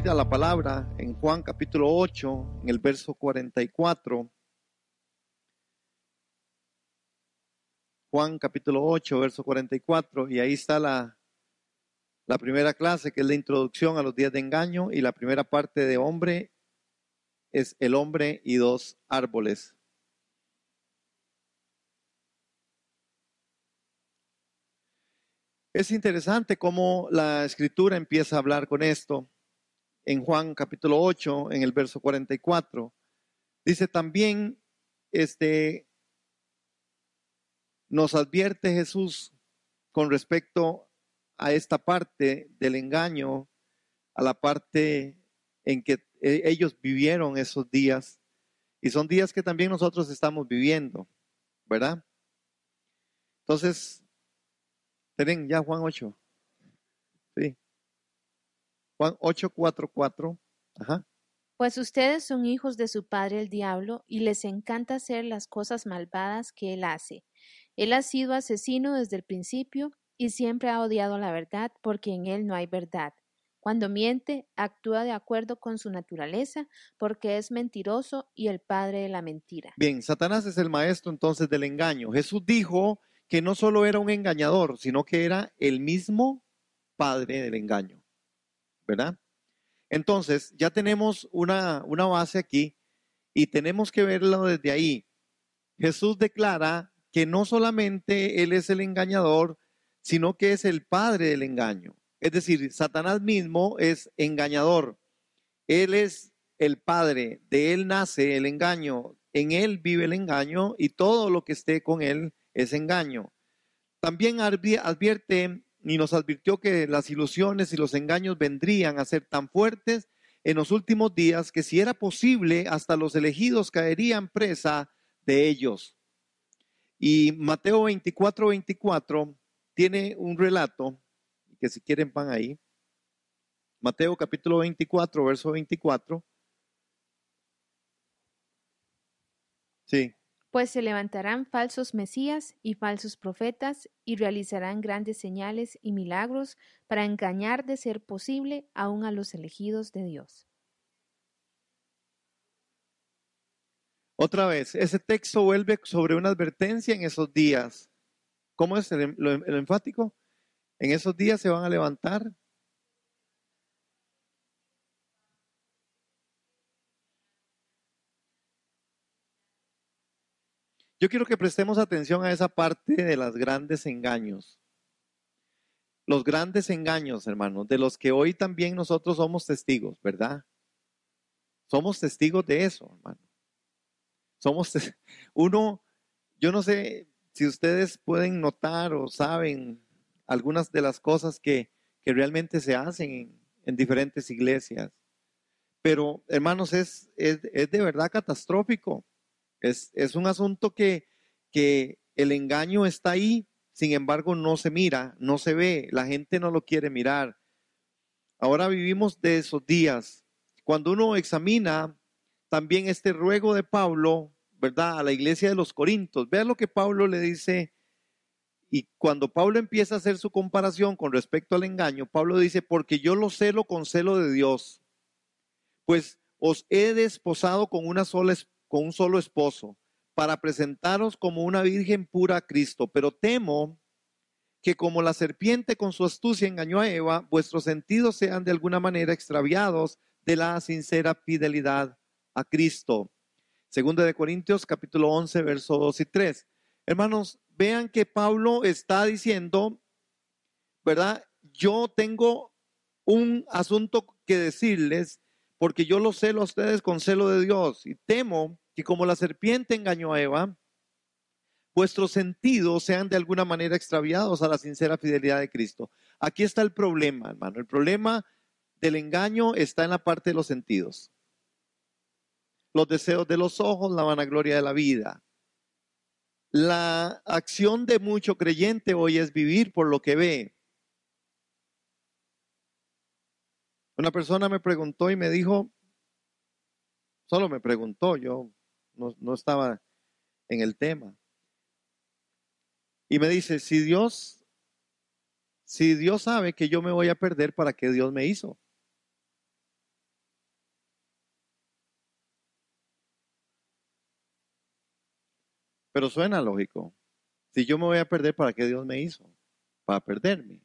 ir a la palabra en Juan capítulo 8, en el verso 44. Juan capítulo 8, verso 44, y ahí está la primera clase, que es la introducción a los días de engaño, y la primera parte de hombre es el hombre y dos árboles. Es interesante cómo la escritura empieza a hablar con esto. En Juan capítulo 8, en el verso 44, dice también, nos advierte Jesús con respecto a esta parte del engaño, a la parte en que ellos vivieron esos días, y son días que también nosotros estamos viviendo, ¿verdad? Entonces, tienen ya Juan 8, sí, Juan 8, 4, 4, ajá. Pues ustedes son hijos de su padre el diablo, y les encanta hacer las cosas malvadas que él hace. Él ha sido asesino desde el principio y siempre ha odiado la verdad, porque en él no hay verdad. Cuando miente, actúa de acuerdo con su naturaleza, porque es mentiroso y el padre de la mentira. Bien, Satanás es el maestro entonces del engaño. Jesús dijo que no solo era un engañador, sino que era el mismo padre del engaño, ¿verdad? Entonces, ya tenemos una base aquí y tenemos que verlo desde ahí. Jesús declara que no solamente Él es el engañador, sino que es el padre del engaño. Es decir, Satanás mismo es engañador. Él es el padre, de Él nace el engaño, en Él vive el engaño y todo lo que esté con Él es engaño. También advierte y nos advirtió que las ilusiones y los engaños vendrían a ser tan fuertes en los últimos días que si era posible, hasta los elegidos caerían presa de ellos. Y Mateo 24, 24 tiene un relato, que si quieren van ahí. Mateo capítulo 24, verso 24. Sí. Pues se levantarán falsos mesías y falsos profetas, y realizarán grandes señales y milagros para engañar, de ser posible, aun a los elegidos de Dios. Otra vez, ese texto vuelve sobre una advertencia en esos días. ¿Cómo es lo enfático? En esos días se van a levantar. Yo quiero que prestemos atención a esa parte de los grandes engaños. Los grandes engaños, hermanos, de los que hoy también nosotros somos testigos, ¿verdad? Somos testigos de eso, hermano. Uno, yo no sé si ustedes pueden notar o saben algunas de las cosas que realmente se hacen en diferentes iglesias. Pero, hermanos, es de verdad catastrófico. Es un asunto que el engaño está ahí, sin embargo no se mira, no se ve, la gente no lo quiere mirar. Ahora vivimos de esos días. Cuando uno examina también este ruego de Pablo, ¿verdad? A la iglesia de los Corintios, vea lo que Pablo le dice. Y cuando Pablo empieza a hacer su comparación con respecto al engaño, Pablo dice, porque yo lo celo con celo de Dios, pues os he desposado con con un solo esposo, para presentaros como una virgen pura a Cristo. Pero temo que como la serpiente con su astucia engañó a Eva, vuestros sentidos sean de alguna manera extraviados de la sincera fidelidad a Cristo. Segunda de Corintios capítulo 11, versos 2 y 3. Hermanos, vean que Pablo está diciendo, ¿verdad? Yo tengo un asunto que decirles, porque yo los celo a ustedes con celo de Dios, y temo que como la serpiente engañó a Eva, vuestros sentidos sean de alguna manera extraviados a la sincera fidelidad de Cristo. Aquí está el problema, hermano. El problema del engaño está en la parte de los sentidos. Los deseos de los ojos, la vanagloria de la vida. La acción de mucho creyente hoy es vivir por lo que ve. Una persona me preguntó y me dijo, solo me preguntó, yo no estaba en el tema. Y me dice, si Dios sabe que yo me voy a perder, ¿para qué Dios me hizo? pero suena lógico. Si yo me voy a perder, ¿para qué Dios me hizo? Para perderme.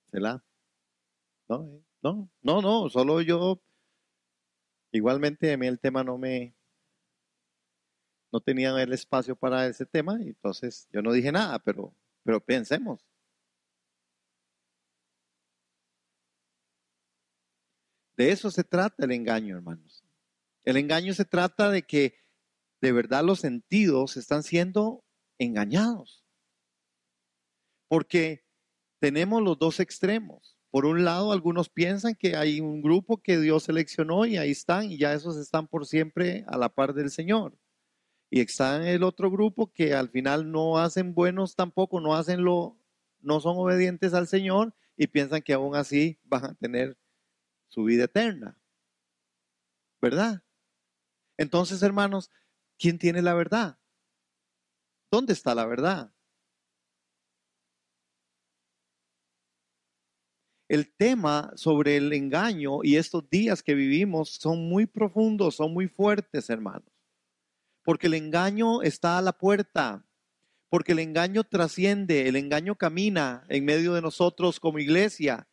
¿Será? No, no, solo yo, igualmente a mí el tema no tenía el espacio para ese tema, y entonces yo no dije nada, pero pensemos. De eso se trata el engaño, hermanos. El engaño se trata de que de verdad los sentidos están siendo engañados, porque tenemos los dos extremos. Por un lado, algunos piensan que hay un grupo que Dios seleccionó y ahí están, y ya esos están por siempre a la par del Señor. Y está el otro grupo que al final no hacen buenos tampoco, no son obedientes al Señor y piensan que aún así van a tener su vida eterna, ¿verdad? Entonces, hermanos, ¿quién tiene la verdad? ¿Dónde está la verdad? El tema sobre el engaño y estos días que vivimos son muy profundos, son muy fuertes, hermanos, porque el engaño está a la puerta. Porque el engaño trasciende, el engaño camina en medio de nosotros como iglesia.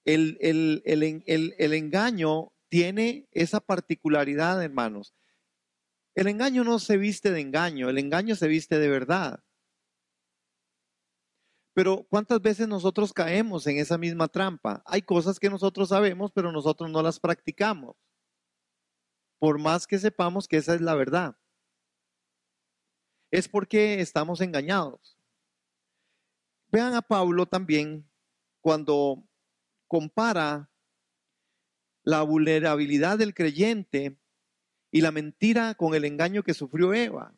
El engaño tiene esa particularidad, hermanos. El engaño no se viste de engaño, el engaño se viste de verdad. Pero ¿cuántas veces nosotros caemos en esa misma trampa? Hay cosas que nosotros sabemos, pero nosotros no las practicamos. Por más que sepamos que esa es la verdad. Es porque estamos engañados. Vean a Pablo también cuando compara la vulnerabilidad del creyente y la mentira con el engaño que sufrió Eva.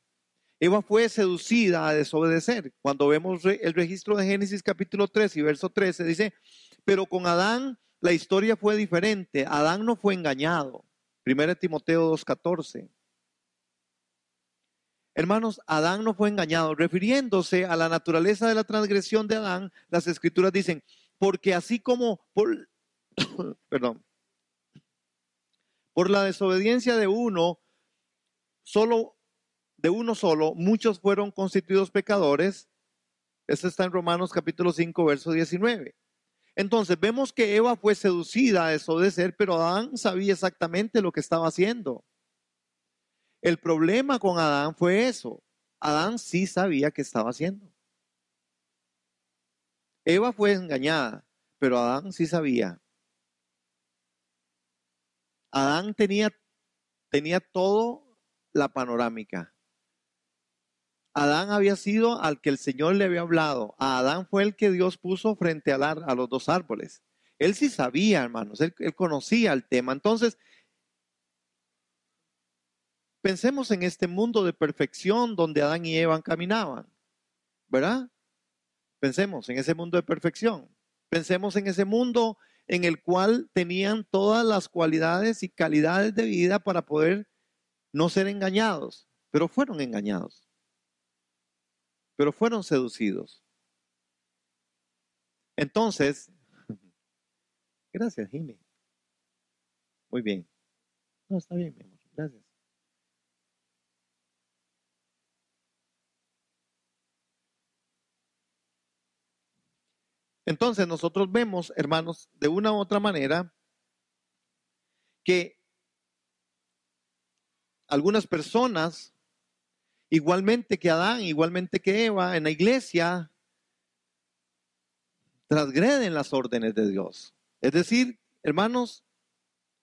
Eva fue seducida a desobedecer. Cuando vemos el registro de Génesis capítulo 3 y verso 13, dice, pero con Adán la historia fue diferente. Adán no fue engañado. 1 Timoteo 2:14. Hermanos, Adán no fue engañado. Refiriéndose a la naturaleza de la transgresión de Adán, las escrituras dicen, porque así como perdón, por la desobediencia de uno solo, muchos fueron constituidos pecadores. Esto está en Romanos capítulo 5, verso 19. Entonces vemos que Eva fue seducida a desobedecer, pero Adán sabía exactamente lo que estaba haciendo. El problema con Adán fue eso. Adán sí sabía qué estaba haciendo. Eva fue engañada, pero Adán sí sabía. Adán tenía todo la panorámica. Adán había sido al que el Señor le había hablado. A Adán fue el que Dios puso frente a los dos árboles. Él sí sabía, hermanos, él conocía el tema. Entonces, pensemos en este mundo de perfección donde Adán y Eva caminaban, ¿verdad? Pensemos en ese mundo de perfección. Pensemos en ese mundo en el cual tenían todas las cualidades y calidades de vida para poder no ser engañados, pero fueron engañados, pero fueron seducidos. Entonces, gracias, Jimmy. Muy bien. No, está bien, mi amor. Gracias. Entonces, nosotros vemos, hermanos, de una u otra manera, que algunas personas, igualmente que Adán, igualmente que Eva, en la iglesia, transgreden las órdenes de Dios. Es decir, hermanos,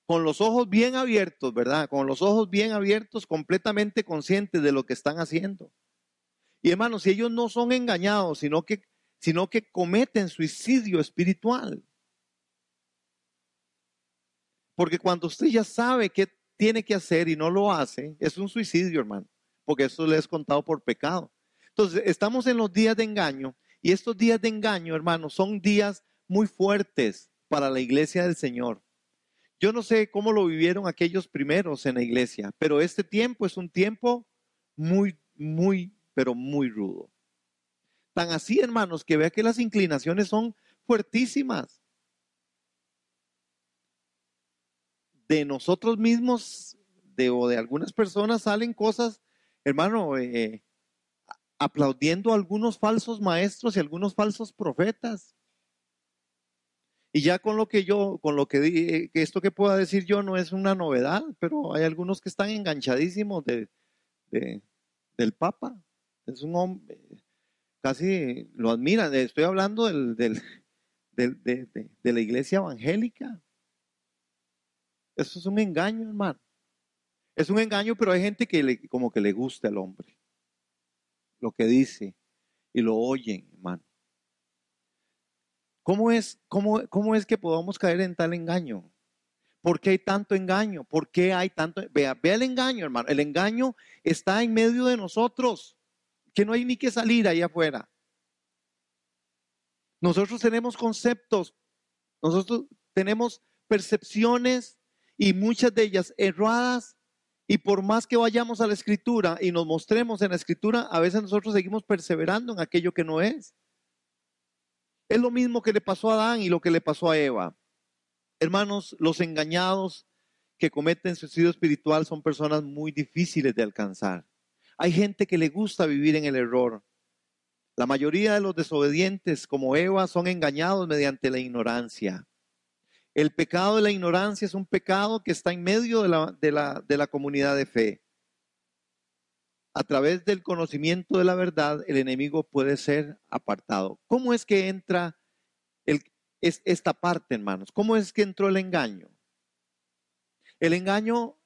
con los ojos bien abiertos, ¿verdad? Con los ojos bien abiertos, completamente conscientes de lo que están haciendo. Y hermanos, si ellos no son engañados, sino que cometen suicidio espiritual. Porque cuando usted ya sabe qué tiene que hacer y no lo hace, es un suicidio, hermano. Porque eso le es contado por pecado. Entonces, estamos en los días de engaño. Y estos días de engaño, hermanos, son días muy fuertes para la iglesia del Señor. Yo no sé cómo lo vivieron aquellos primeros en la iglesia, pero este tiempo es un tiempo muy, muy, pero muy rudo. Tan así, hermanos, que vea que las inclinaciones son fuertísimas. De nosotros mismos o de algunas personas salen cosas, hermano, aplaudiendo a algunos falsos maestros y algunos falsos profetas. Y ya con lo que que esto que pueda decir yo no es una novedad, pero hay algunos que están enganchadísimos de- del Papa. Es un hombre, casi lo admiran. Estoy hablando de la iglesia evangélica. Eso es un engaño, hermano. Es un engaño, pero hay gente que como que le gusta al hombre, lo que dice y lo oyen, hermano. ¿Cómo es que podamos caer en tal engaño? ¿Por qué hay tanto engaño? ¿Por qué hay tanto? Vea el engaño, hermano. El engaño está en medio de nosotros, que no hay ni que salir ahí afuera. Nosotros tenemos conceptos, nosotros tenemos percepciones y muchas de ellas erradas. Y por más que vayamos a la escritura y nos mostremos en la escritura, a veces nosotros seguimos perseverando en aquello que no es. Es lo mismo que le pasó a Adán y lo que le pasó a Eva. Hermanos, los engañados que cometen suicidio espiritual son personas muy difíciles de alcanzar. Hay gente que le gusta vivir en el error. La mayoría de los desobedientes, como Eva, son engañados mediante la ignorancia. El pecado de la ignorancia es un pecado que está en medio de la comunidad de fe. A través del conocimiento de la verdad, el enemigo puede ser apartado. ¿Cómo es que entra esta parte, hermanos? ¿Cómo es que entró el engaño? El engaño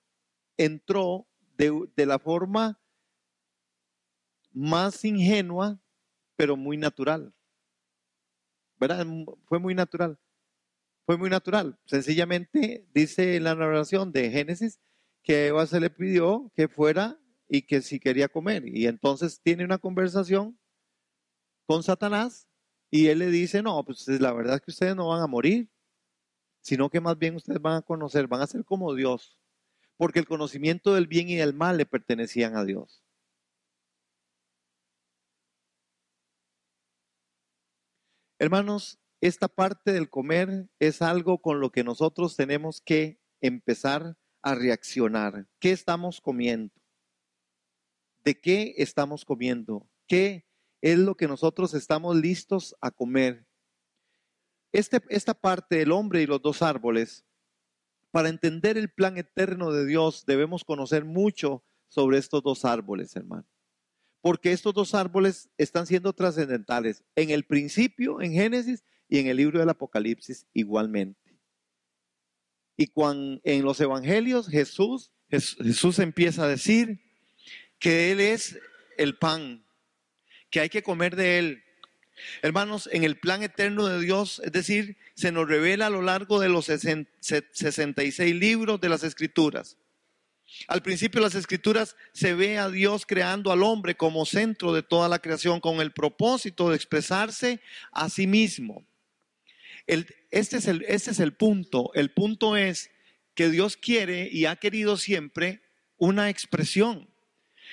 entró de la forma más ingenua, pero muy natural. ¿Verdad? Fue muy natural. Fue muy natural. Sencillamente dice en la narración de Génesis que a Eva se le pidió que fuera y que si quería comer. Y entonces tiene una conversación con Satanás y él le dice, no, pues la verdad es que ustedes no van a morir, sino que más bien ustedes van a conocer, van a ser como Dios, porque el conocimiento del bien y del mal le pertenecían a Dios. Hermanos, esta parte del comer es algo con lo que nosotros tenemos que empezar a reaccionar. ¿Qué estamos comiendo? ¿De qué estamos comiendo? ¿Qué es lo que nosotros estamos listos a comer? Esta parte del hombre y los dos árboles, para entender el plan eterno de Dios, debemos conocer mucho sobre estos dos árboles, hermano. Porque estos dos árboles están siendo trascendentales en el principio, en Génesis, y en el libro del Apocalipsis igualmente. Y cuando en los evangelios Jesús empieza a decir que Él es el pan, que hay que comer de Él. Hermanos, en el plan eterno de Dios, es decir, se nos revela a lo largo de los 66 libros de las Escrituras. Al principio de las Escrituras se ve a Dios creando al hombre como centro de toda la creación con el propósito de expresarse a sí mismo. Este es el punto. El punto es que Dios quiere y ha querido siempre una expresión.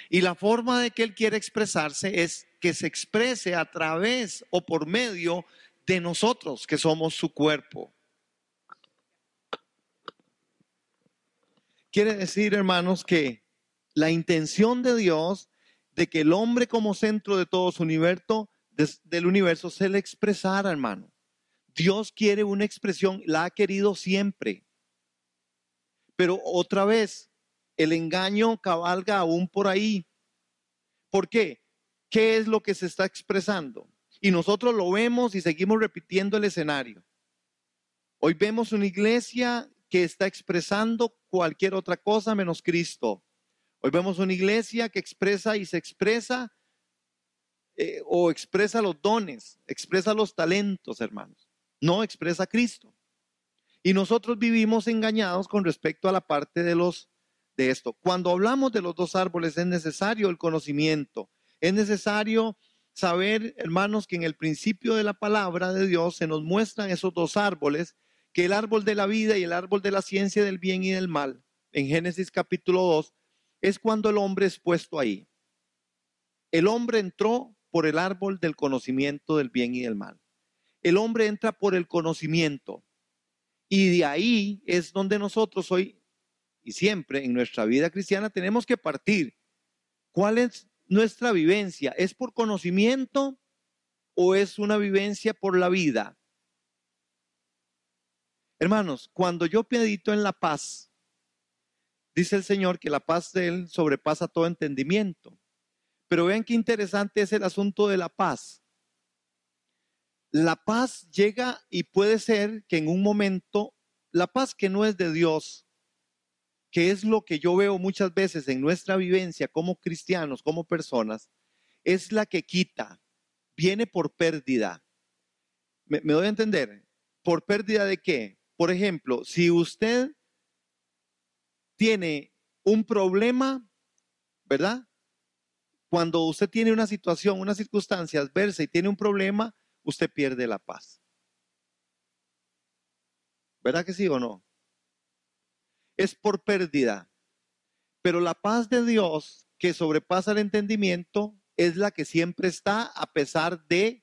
Y la forma de que Él quiere expresarse es que se exprese a través o por medio de nosotros, que somos su cuerpo. Quiere decir, hermanos, que la intención de Dios de que el hombre como centro de todo su universo, del universo, se le expresara, hermano. Dios quiere una expresión, la ha querido siempre. Pero otra vez, el engaño cabalga aún por ahí. ¿Por qué? ¿Qué es lo que se está expresando? Y nosotros lo vemos y seguimos repitiendo el escenario. Hoy vemos una iglesia que está expresando cualquier otra cosa menos Cristo. Hoy vemos una iglesia que expresa y se expresa o expresa los dones, expresa los talentos, hermanos. No expresa a Cristo. Y nosotros vivimos engañados con respecto a la parte de esto. Cuando hablamos de los dos árboles es necesario el conocimiento. Es necesario saber, hermanos, que en el principio de la palabra de Dios se nos muestran esos dos árboles, que el árbol de la vida y el árbol de la ciencia del bien y del mal, en Génesis capítulo 2, es cuando el hombre es puesto ahí. El hombre entró por el árbol del conocimiento del bien y del mal. El hombre entra por el conocimiento y de ahí es donde nosotros hoy y siempre en nuestra vida cristiana tenemos que partir. ¿Cuál es nuestra vivencia? ¿Es por conocimiento o es una vivencia por la vida? Hermanos, cuando yo medito en la paz, dice el Señor que la paz de Él sobrepasa todo entendimiento. Pero vean qué interesante es el asunto de la paz. La paz llega y puede ser que en un momento, la paz que no es de Dios, que es lo que yo veo muchas veces en nuestra vivencia como cristianos, como personas, es la que quita, viene por pérdida. ¿Me doy a entender? ¿Por pérdida de qué? Por ejemplo, si usted tiene un problema, ¿verdad? Cuando usted tiene una situación, una circunstancia adversa y tiene un problema, usted pierde la paz. ¿Verdad que sí o no? Es por pérdida. Pero la paz de Dios, que sobrepasa el entendimiento, es la que siempre está a pesar de.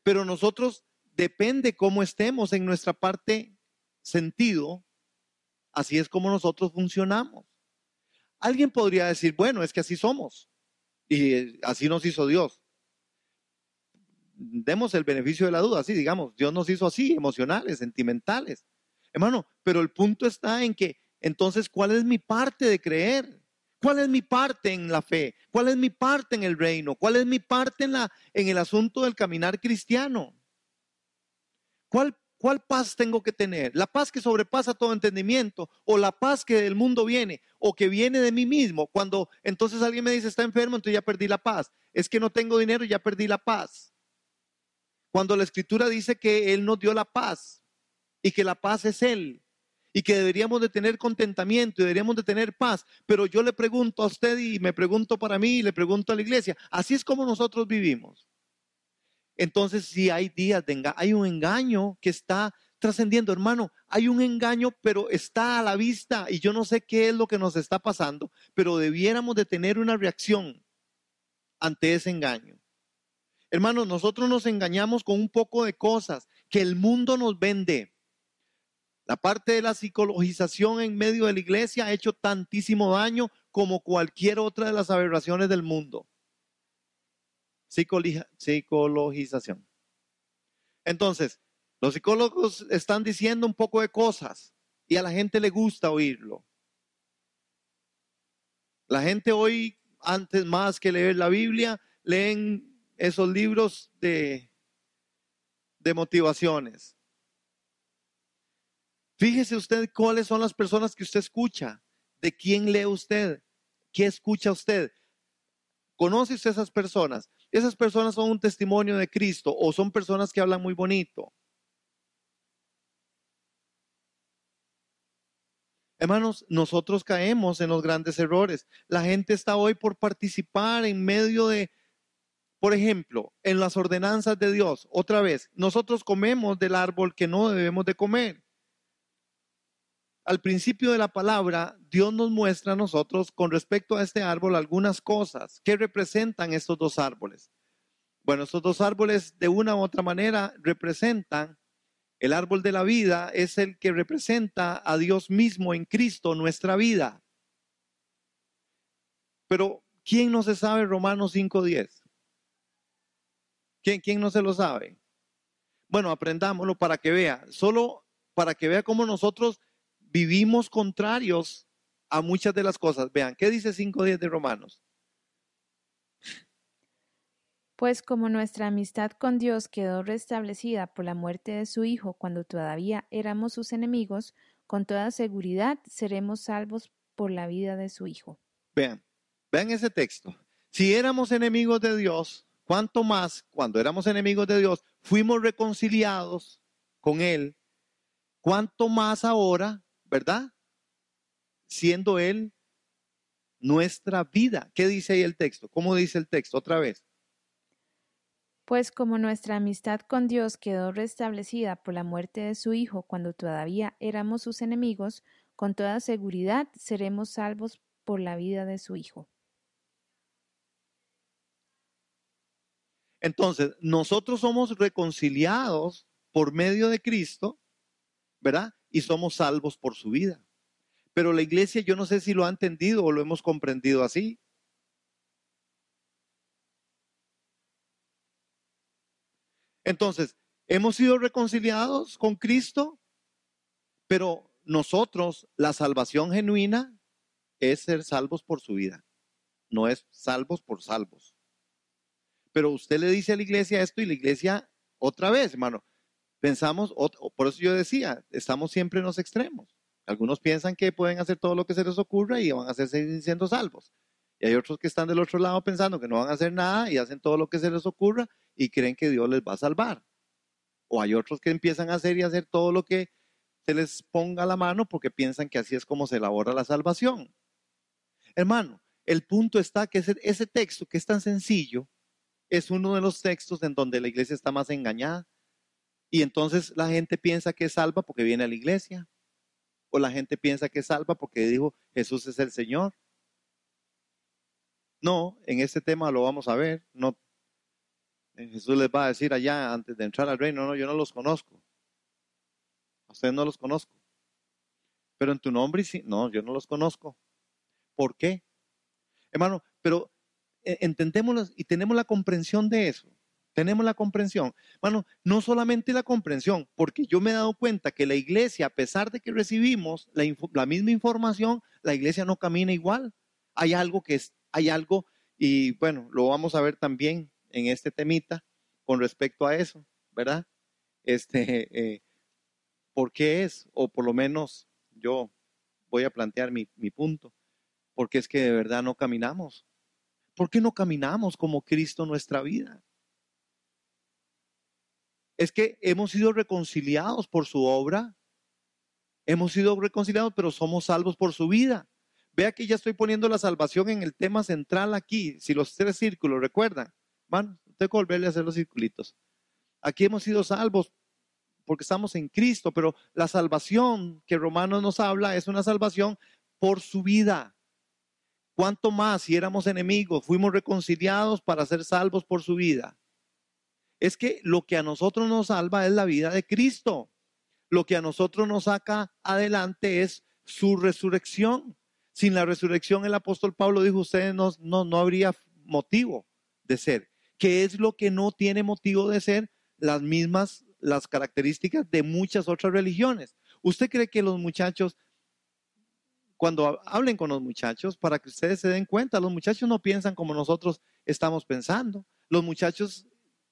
Pero nosotros, depende cómo estemos en nuestra parte sentido, así es como nosotros funcionamos. Alguien podría decir, bueno, es que así somos y así nos hizo Dios. Demos el beneficio de la duda, así digamos, Dios nos hizo así, emocionales, sentimentales. Hermano, pero el punto está en que, entonces, ¿cuál es mi parte de creer? ¿Cuál es mi parte en la fe? ¿Cuál es mi parte en el reino? ¿Cuál es mi parte en el asunto del caminar cristiano? ¿Cuál paz tengo que tener? ¿La paz que sobrepasa todo entendimiento? ¿O la paz que del mundo viene? ¿O que viene de mí mismo? Cuando entonces alguien me dice, está enfermo, entonces ya perdí la paz. Es que no tengo dinero, ya perdí la paz. Cuando la Escritura dice que Él nos dio la paz y que la paz es Él y que deberíamos de tener contentamiento y deberíamos de tener paz. Pero yo le pregunto a usted y me pregunto para mí y le pregunto a la iglesia, así es como nosotros vivimos. Entonces, si hay días de engaño, hay un engaño que está trascendiendo, hermano, hay un engaño, pero está a la vista y yo no sé qué es lo que nos está pasando, pero debiéramos de tener una reacción ante ese engaño. Hermanos, nosotros nos engañamos con un poco de cosas que el mundo nos vende. La parte de la psicologización en medio de la iglesia ha hecho tantísimo daño como cualquier otra de las aberraciones del mundo. Psicologización. Entonces, los psicólogos están diciendo un poco de cosas y a la gente le gusta oírlo. La gente hoy, antes más que leer la Biblia, leen esos libros de motivaciones. Fíjese usted cuáles son las personas que usted escucha, de quién lee usted, qué escucha usted. ¿Conoce usted esas personas? Esas personas son un testimonio de Cristo o son personas que hablan muy bonito. Hermanos, nosotros caemos en los grandes errores. La gente está hoy por participar en medio de, por ejemplo, en las ordenanzas de Dios. Otra vez, nosotros comemos del árbol que no debemos de comer. Al principio de la palabra, Dios nos muestra a nosotros con respecto a este árbol algunas cosas. ¿Qué representan estos dos árboles? Bueno, estos dos árboles de una u otra manera representan, el árbol de la vida es el que representa a Dios mismo en Cristo, nuestra vida. Pero, ¿quién no se sabe Romanos 5:10? ¿Quién no se lo sabe? Bueno, aprendámoslo para que vea, solo para que vea cómo nosotros vivimos contrarios a muchas de las cosas. Vean, ¿qué dice 5:10 de Romanos? Pues como nuestra amistad con Dios quedó restablecida por la muerte de su Hijo cuando todavía éramos sus enemigos, con toda seguridad seremos salvos por la vida de su Hijo. Vean ese texto. Si éramos enemigos de Dios, ¿cuánto más cuando éramos enemigos de Dios fuimos reconciliados con Él? ¿Cuánto más ahora, verdad? Siendo Él nuestra vida. ¿Qué dice ahí el texto? ¿Cómo dice el texto? Otra vez. Pues como nuestra amistad con Dios quedó restablecida por la muerte de su Hijo cuando todavía éramos sus enemigos, con toda seguridad seremos salvos por la vida de su Hijo. Entonces, nosotros somos reconciliados por medio de Cristo, ¿verdad? Y somos salvos por su vida. Pero la iglesia, yo no sé si lo ha entendido o lo hemos comprendido así. Entonces, hemos sido reconciliados con Cristo, pero nosotros, la salvación genuina es ser salvos por su vida, no es salvos por salvos. Pero usted le dice a la iglesia esto y la iglesia, otra vez, hermano, pensamos, por eso yo decía, estamos siempre en los extremos. Algunos piensan que pueden hacer todo lo que se les ocurra y van a seguir siendo salvos. Y hay otros que están del otro lado pensando que no van a hacer nada y hacen todo lo que se les ocurra y creen que Dios les va a salvar. O hay otros que empiezan a hacer y hacer todo lo que se les ponga a la mano porque piensan que así es como se elabora la salvación. Hermano, el punto está que ese texto que es tan sencillo es uno de los textos en donde la iglesia está más engañada. Y entonces la gente piensa que es salva porque viene a la iglesia. O la gente piensa que es salva porque dijo Jesús es el Señor. No, en este tema lo vamos a ver. No, Jesús les va a decir allá antes de entrar al reino, no, yo no los conozco. A ustedes no los conozco. Pero en tu nombre sí, no, yo no los conozco. ¿Por qué? Hermano, pero entendémoslo y tenemos la comprensión de eso. Tenemos la comprensión. Hermano, no solamente la comprensión, porque yo me he dado cuenta que la iglesia, a pesar de que recibimos la misma información, la iglesia no camina igual. Hay algo, y bueno, lo vamos a ver también en este temita con respecto a eso, ¿verdad? ¿Por qué es? O por lo menos yo voy a plantear mi punto. Porque es que de verdad no caminamos. ¿Por qué no caminamos como Cristo en nuestra vida? Es que hemos sido reconciliados por su obra. Hemos sido reconciliados, pero somos salvos por su vida. Vea que ya estoy poniendo la salvación en el tema central aquí. Si los 3 círculos, ¿recuerdan? Bueno, tengo que volverle a hacer los circulitos. Aquí hemos sido salvos porque estamos en Cristo, pero la salvación que Romanos nos habla es una salvación por su vida. ¿Cuánto más si éramos enemigos, fuimos reconciliados para ser salvos por su vida? Es que lo que a nosotros nos salva es la vida de Cristo. Lo que a nosotros nos saca adelante es su resurrección. Sin la resurrección, el apóstol Pablo dijo, ustedes no habría motivo de ser. ¿Qué es lo que no tiene motivo de ser? Las características de muchas otras religiones. ¿Usted cree que los muchachos, cuando hablen con los muchachos, para que ustedes se den cuenta, los muchachos no piensan como nosotros estamos pensando? Los muchachos,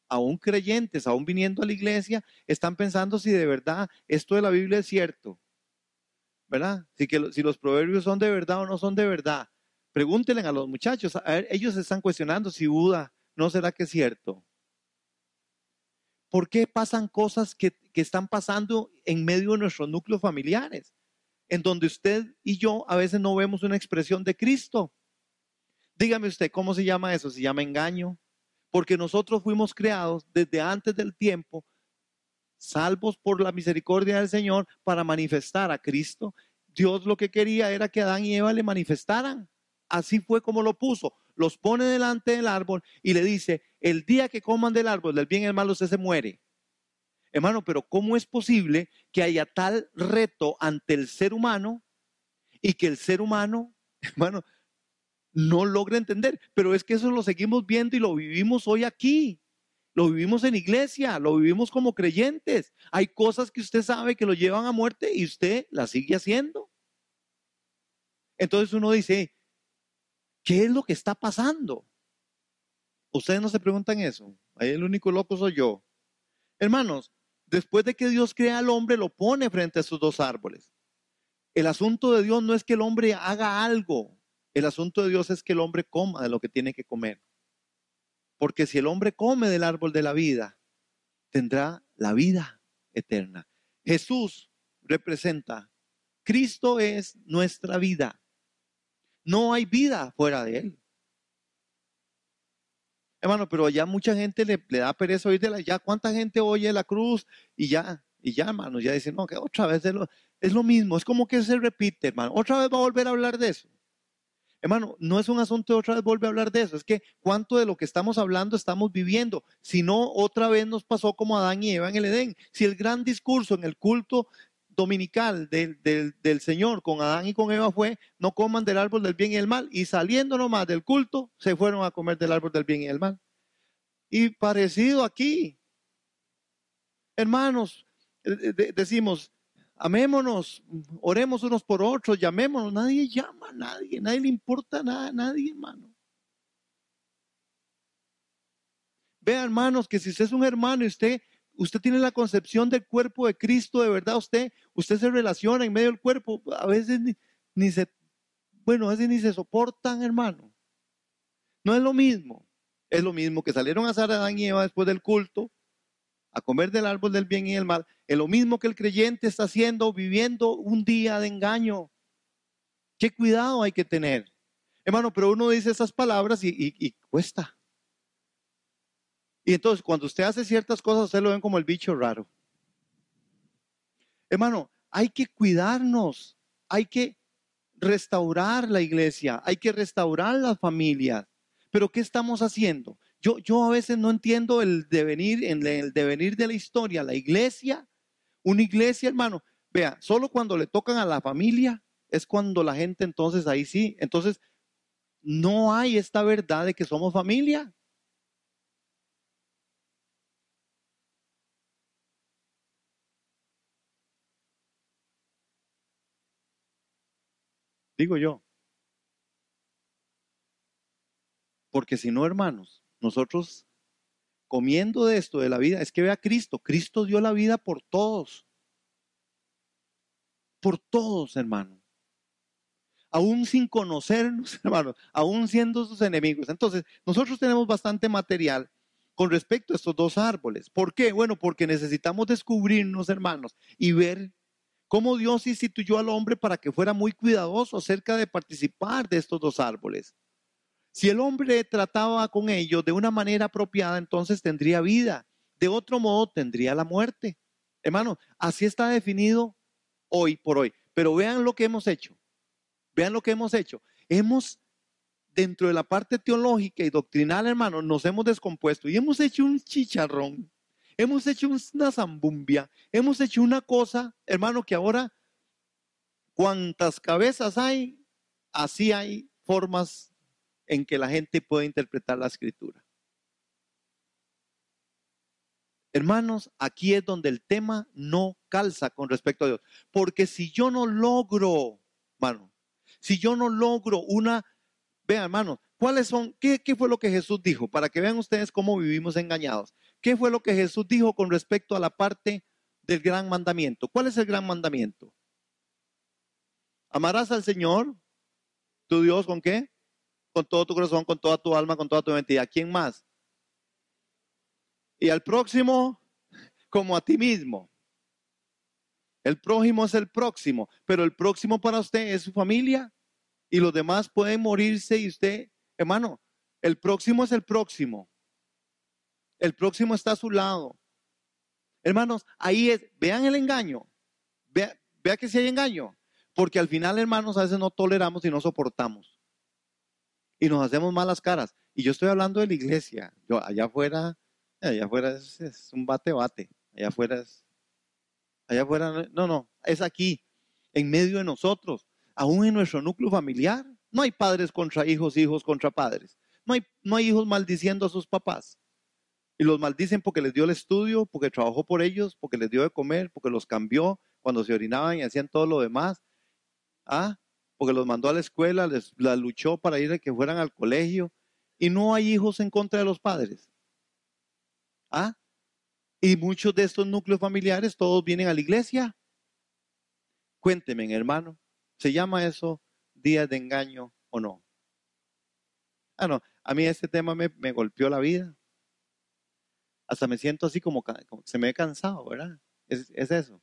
aún creyentes, aún viniendo a la iglesia, están pensando si de verdad esto de la Biblia es cierto, ¿verdad? Si los proverbios son de verdad o no son de verdad. Pregúntenle a los muchachos, a ver, ellos están cuestionando si Buda no será que es cierto. ¿Por qué pasan cosas que están pasando en medio de nuestros núcleos familiares? En donde usted y yo a veces no vemos una expresión de Cristo. Dígame usted, ¿cómo se llama eso? Se llama engaño. Porque nosotros fuimos creados desde antes del tiempo, salvos por la misericordia del Señor, para manifestar a Cristo. Dios lo que quería era que Adán y Eva le manifestaran. Así fue como lo puso. Los pone delante del árbol y le dice, el día que coman del árbol del bien y del mal, usted se muere. Hermano, pero ¿cómo es posible que haya tal reto ante el ser humano y que el ser humano, hermano, no logre entender? Pero es que eso lo seguimos viendo y lo vivimos hoy aquí. Lo vivimos en iglesia, lo vivimos como creyentes. Hay cosas que usted sabe que lo llevan a muerte y usted las sigue haciendo. Entonces uno dice, ¿qué es lo que está pasando? Ustedes no se preguntan eso. Ahí el único loco soy yo. Hermanos, después de que Dios crea al hombre, lo pone frente a esos 2 árboles. El asunto de Dios no es que el hombre haga algo. El asunto de Dios es que el hombre coma de lo que tiene que comer. Porque si el hombre come del árbol de la vida, tendrá la vida eterna. Jesús representa, Cristo es nuestra vida. No hay vida fuera de Él. Hermano, pero ya mucha gente le da pereza oír de ya cuánta gente oye la cruz y ya, hermano, ya dicen, no, que otra vez es lo mismo, es como que se repite, hermano, otra vez va a volver a hablar de eso. Hermano, no es un asunto de otra vez volver a hablar de eso, es que cuánto de lo que estamos hablando estamos viviendo. Si no, otra vez nos pasó como Adán y Eva en el Edén. Si el gran discurso en el culto dominical del Señor con Adán y con Eva fue, no coman del árbol del bien y del mal, y saliendo nomás del culto, se fueron a comer del árbol del bien y del mal. Y parecido aquí, hermanos, decimos, amémonos, oremos unos por otros, llamémonos. Nadie llama a nadie, nadie le importa nada a nadie, hermano. Vea, hermanos, que si usted es un hermano y usted tiene la concepción del cuerpo de Cristo, de verdad, usted se relaciona en medio del cuerpo, a veces a veces ni se soportan, hermano. No es lo mismo. Es lo mismo que salieron a Adán y Eva después del culto, a comer del árbol del bien y del mal. Es lo mismo que el creyente está haciendo, viviendo un día de engaño. ¿Qué cuidado hay que tener? Hermano, pero uno dice esas palabras y cuesta. Y entonces cuando usted hace ciertas cosas, usted lo ven como el bicho raro. Hermano, hay que cuidarnos, hay que restaurar la iglesia, hay que restaurar las familias. Pero ¿qué estamos haciendo? Yo a veces no entiendo el devenir, en el devenir de la historia. La iglesia, una iglesia, hermano, vea, solo cuando le tocan a la familia es cuando la gente entonces ahí sí. Entonces no hay esta verdad de que somos familia. Digo yo, porque si no, hermanos, nosotros comiendo de esto de la vida, es que vea Cristo, Cristo dio la vida por todos, hermano, aún sin conocernos, hermano, aún siendo sus enemigos. Entonces, nosotros tenemos bastante material con respecto a estos dos árboles. ¿Por qué? Bueno, porque necesitamos descubrirnos, hermanos, y ver cómo Dios instituyó al hombre para que fuera muy cuidadoso acerca de participar de estos dos árboles. Si el hombre trataba con ellos de una manera apropiada, entonces tendría vida. De otro modo, tendría la muerte. Hermano, así está definido hoy por hoy. Pero vean lo que hemos hecho. Vean lo que hemos hecho. Dentro de la parte teológica y doctrinal, hermano, nos hemos descompuesto y hemos hecho un chicharrón. Hemos hecho una zambumbia. Hemos hecho una cosa, hermano, que ahora, cuantas cabezas hay, así hay formas en que la gente puede interpretar la escritura. Hermanos, aquí es donde el tema no calza con respecto a Dios. Porque si yo no logro, hermano, si yo no logro vean, hermanos, qué fue lo que Jesús dijo? Para que vean ustedes cómo vivimos engañados. ¿Qué fue lo que Jesús dijo con respecto a la parte del gran mandamiento? ¿Cuál es el gran mandamiento? Amarás al Señor, tu Dios, ¿con qué? Con todo tu corazón, con toda tu alma, con toda tu mente. ¿A quién más? Y al próximo como a ti mismo. El prójimo es el próximo, pero el próximo para usted es su familia y los demás pueden morirse y usted, hermano, el próximo es el próximo. El próximo está a su lado. Hermanos, ahí vean el engaño. Vea que si hay engaño. Porque al final, hermanos, a veces no toleramos y no soportamos. Y nos hacemos malas caras. Y yo estoy hablando de la iglesia. Allá afuera es un bate-bate. Allá afuera, no, es aquí, en medio de nosotros, aún en nuestro núcleo familiar. No hay padres contra hijos, hijos contra padres. No hay hijos maldiciendo a sus papás. Y los maldicen porque les dio el estudio, porque trabajó por ellos, porque les dio de comer, porque los cambió cuando se orinaban y hacían todo lo demás. ¿Ah? Porque los mandó a la escuela, la luchó para ir a que fueran al colegio. Y no hay hijos en contra de los padres. ¿Ah? Y muchos de estos núcleos familiares, todos vienen a la iglesia. Cuénteme, hermano, ¿se llama eso días de engaño o no? Ah, no, a mí este tema me golpeó la vida. Hasta me siento así como que se me he cansado, ¿verdad? Es eso.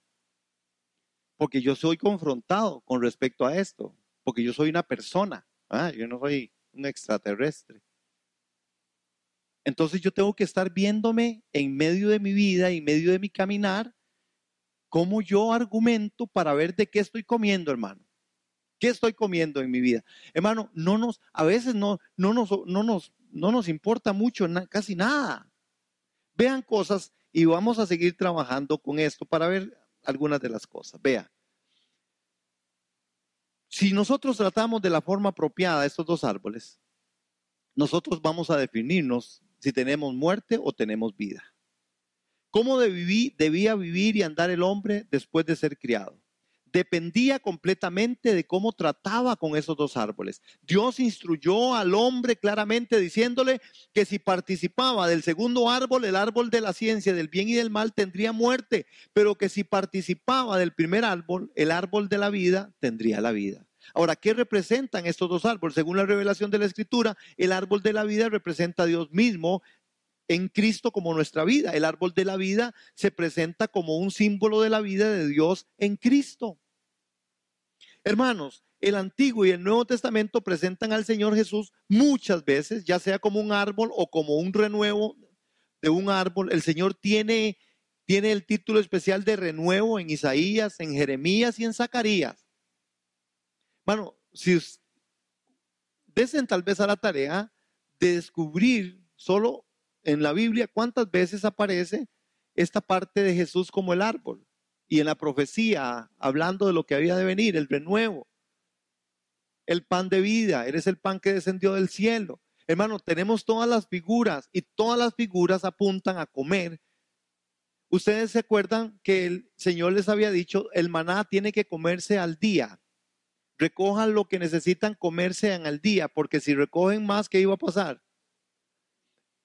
Porque yo soy confrontado con respecto a esto. Porque yo soy una persona. Yo no soy un extraterrestre. Entonces yo tengo que estar viéndome en medio de mi vida, en medio de mi caminar, cómo yo argumento para ver de qué estoy comiendo, hermano. ¿Qué estoy comiendo en mi vida? Hermano, a veces no nos importa mucho, casi nada. Vean cosas y vamos a seguir trabajando con esto para ver algunas de las cosas. Vea, si nosotros tratamos de la forma apropiada estos dos árboles, nosotros vamos a definirnos si tenemos muerte o tenemos vida. ¿Cómo debía vivir y andar el hombre después de ser criado? Dependía completamente de cómo trataba con esos dos árboles. Dios instruyó al hombre claramente diciéndole que si participaba del segundo árbol, el árbol de la ciencia del bien y del mal, tendría muerte, pero que si participaba del primer árbol, el árbol de la vida, tendría la vida. Ahora, ¿qué representan estos dos árboles? Según la revelación de la Escritura, el árbol de la vida representa a Dios mismo en Cristo como nuestra vida. El árbol de la vida se presenta como un símbolo de la vida de Dios en Cristo. Hermanos, el Antiguo y el Nuevo Testamento presentan al Señor Jesús muchas veces, ya sea como un árbol o como un renuevo de un árbol. El Señor tiene el título especial de renuevo en Isaías, en Jeremías y en Zacarías. Hermano, si desen tal vez a la tarea de descubrir solo en la Biblia cuántas veces aparece esta parte de Jesús como el árbol. Y en la profecía, hablando de lo que había de venir, el renuevo, el pan de vida, eres el pan que descendió del cielo. Hermano, tenemos todas las figuras y todas las figuras apuntan a comer. Ustedes se acuerdan que el Señor les había dicho, el maná tiene que comerse al día. Recojan lo que necesitan comerse al día, porque si recogen más, ¿qué iba a pasar?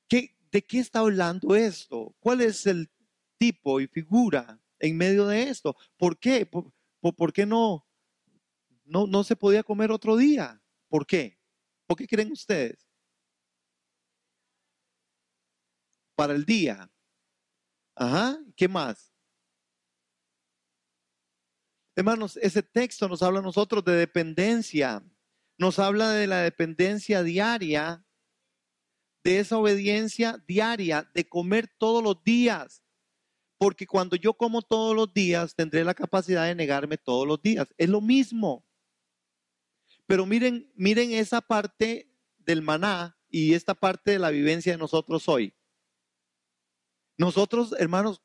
¿De qué está hablando esto? ¿Cuál es el tipo y figura en medio de esto? ¿Por qué? ¿Por qué no se podía comer otro día? ¿Por qué? ¿Por qué creen ustedes? Para el día. Ajá, ¿qué más? Hermanos, ese texto nos habla a nosotros de dependencia. Nos habla de la dependencia diaria, de esa obediencia diaria, de comer todos los días. Porque cuando yo como todos los días, tendré la capacidad de negarme todos los días. Es lo mismo. Pero miren esa parte del maná y esta parte de la vivencia de nosotros hoy. Nosotros, hermanos,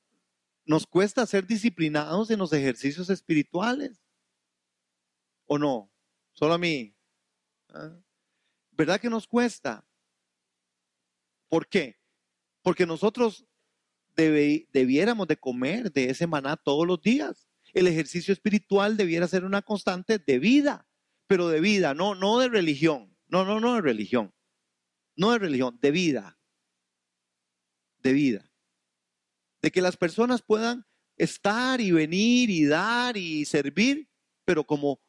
nos cuesta ser disciplinados en los ejercicios espirituales. ¿O no? Solo a mí. ¿Ah? ¿Verdad que nos cuesta? ¿Por qué? Porque nosotros debiéramos de comer de ese maná todos los días. El ejercicio espiritual debiera ser una constante de vida, pero de vida, no de religión. No de religión. No de religión, de vida. De vida. De que las personas puedan estar y venir y dar y servir, pero como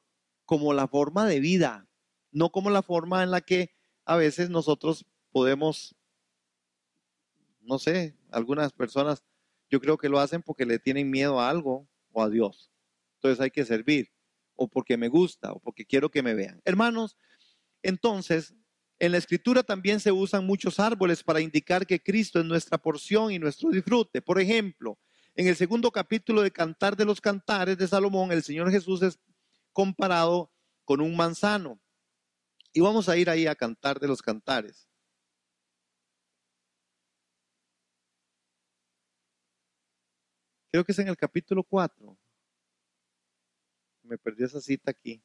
la forma de vida, no como la forma en la que a veces nosotros podemos, no sé, algunas personas yo creo que lo hacen porque le tienen miedo a algo o a Dios. Entonces hay que servir, o porque me gusta, o porque quiero que me vean. Hermanos, entonces, en la Escritura también se usan muchos árboles para indicar que Cristo es nuestra porción y nuestro disfrute. Por ejemplo, en el segundo capítulo de Cantar de los Cantares de Salomón, el Señor Jesús es comparado con un manzano. Y vamos a ir ahí a Cantar de los Cantares. Creo que es en el capítulo 4. Me perdí esa cita aquí.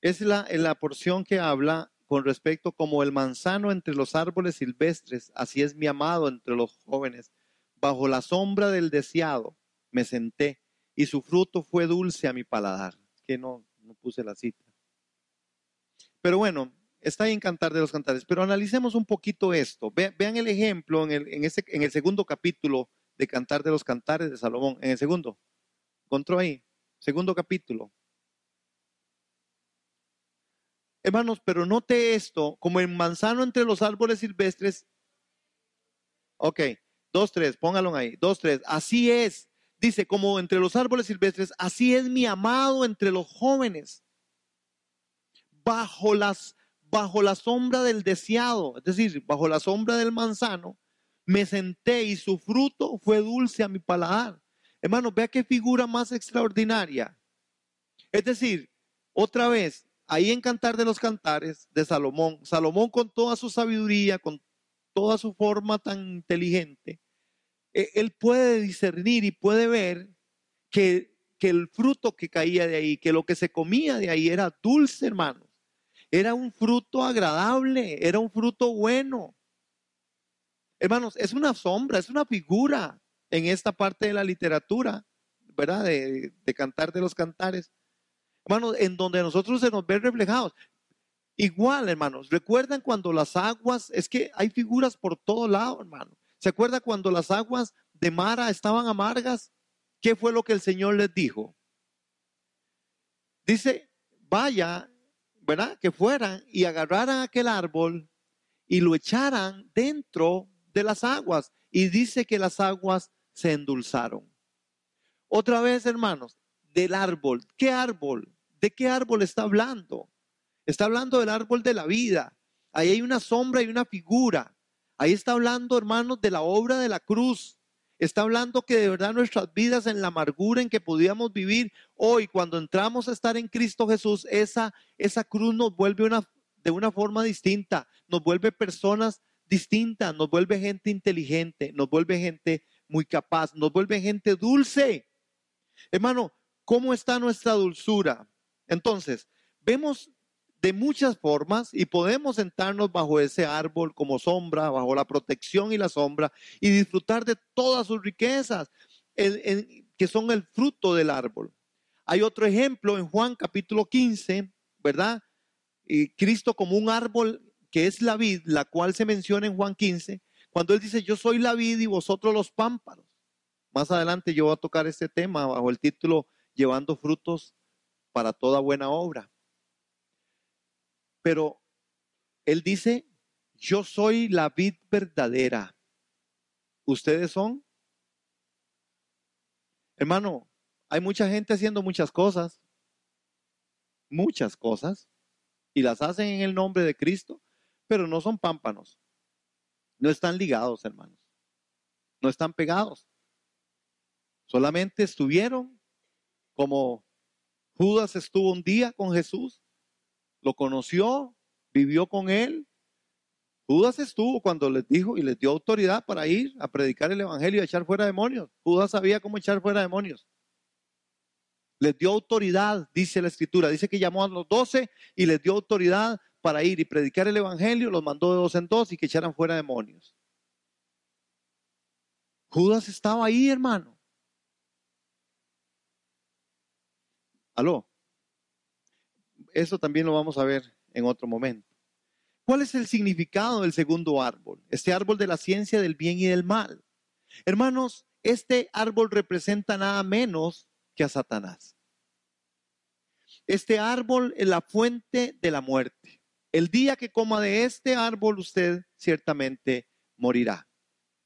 Es la porción que habla con respecto como el manzano entre los árboles silvestres, así es mi amado entre los jóvenes. Bajo la sombra del deseado me senté y su fruto fue dulce a mi paladar. Que no puse la cita. Pero bueno, está ahí en Cantar de los Cantares. Pero analicemos un poquito esto. Vean el ejemplo en el segundo capítulo de Cantar de los Cantares de Salomón. En el segundo. ¿Encontró ahí? Segundo capítulo. Hermanos, pero note esto, como el manzano entre los árboles silvestres. Ok, 2:3, póngalo ahí, 2:3. Así es, dice, como entre los árboles silvestres, así es mi amado entre los jóvenes. Bajo la sombra del deseado, es decir, bajo la sombra del manzano, Me senté y su fruto fue dulce a mi paladar. Hermanos, vea qué figura más extraordinaria. Es decir, otra vez, ahí en Cantar de los Cantares de Salomón, Salomón con toda su sabiduría, con toda su forma tan inteligente, él puede discernir y puede ver que el fruto que caía de ahí, que lo que se comía de ahí era dulce, hermanos. Era un fruto agradable, era un fruto bueno. Hermanos, es una sombra, es una figura en esta parte de la literatura, ¿verdad? De Cantar de los Cantares. Hermanos, en donde nosotros se nos ven reflejados. Igual, hermanos, ¿recuerdan cuando las aguas, es que hay figuras por todo lado, hermano? ¿Se acuerda cuando las aguas de Mara estaban amargas? ¿Qué fue lo que el Señor les dijo? Dice, vaya, ¿verdad? Que fueran y agarraran aquel árbol y lo echaran dentro de las aguas. Y dice que las aguas se endulzaron. Otra vez, hermanos, del árbol. ¿Qué árbol? ¿De qué árbol está hablando? Está hablando del árbol de la vida. Ahí hay una sombra y una figura. Ahí está hablando, hermanos, de la obra de la cruz. Está hablando que de verdad nuestras vidas en la amargura en que podíamos vivir hoy, cuando entramos a estar en Cristo Jesús, esa cruz nos vuelve de una forma distinta, nos vuelve personas distintas, nos vuelve gente inteligente, nos vuelve gente muy capaz, nos vuelve gente dulce. Hermano, ¿cómo está nuestra dulzura? Entonces, vemos de muchas formas y podemos sentarnos bajo ese árbol como sombra, bajo la protección y la sombra y disfrutar de todas sus riquezas que son el fruto del árbol. Hay otro ejemplo en Juan capítulo 15, ¿verdad? Y Cristo como un árbol que es la vid, la cual se menciona en Juan 15, cuando él dice, yo soy la vid y vosotros los pámpanos. Más adelante yo voy a tocar este tema bajo el título Llevando frutos para toda buena obra. Pero él dice, yo soy la vid verdadera. ¿Ustedes son? Hermano, hay mucha gente haciendo muchas cosas, y las hacen en el nombre de Cristo, pero no son pámpanos. No están ligados, hermanos. No están pegados. Solamente estuvieron como Judas estuvo un día con Jesús, lo conoció, vivió con él. Judas estuvo cuando les dijo y les dio autoridad para ir a predicar el evangelio y a echar fuera demonios. Judas sabía cómo echar fuera demonios. Les dio autoridad, dice la escritura. Dice que llamó a los 12 y les dio autoridad para ir y predicar el evangelio. Los mandó de dos en dos y que echaran fuera demonios. Judas estaba ahí, hermano. Aló. Eso también lo vamos a ver en otro momento. ¿Cuál es el significado del segundo árbol? Este árbol de la ciencia del bien y del mal. Hermanos, este árbol representa nada menos que a Satanás. Este árbol es la fuente de la muerte. El día que coma de este árbol, usted ciertamente morirá.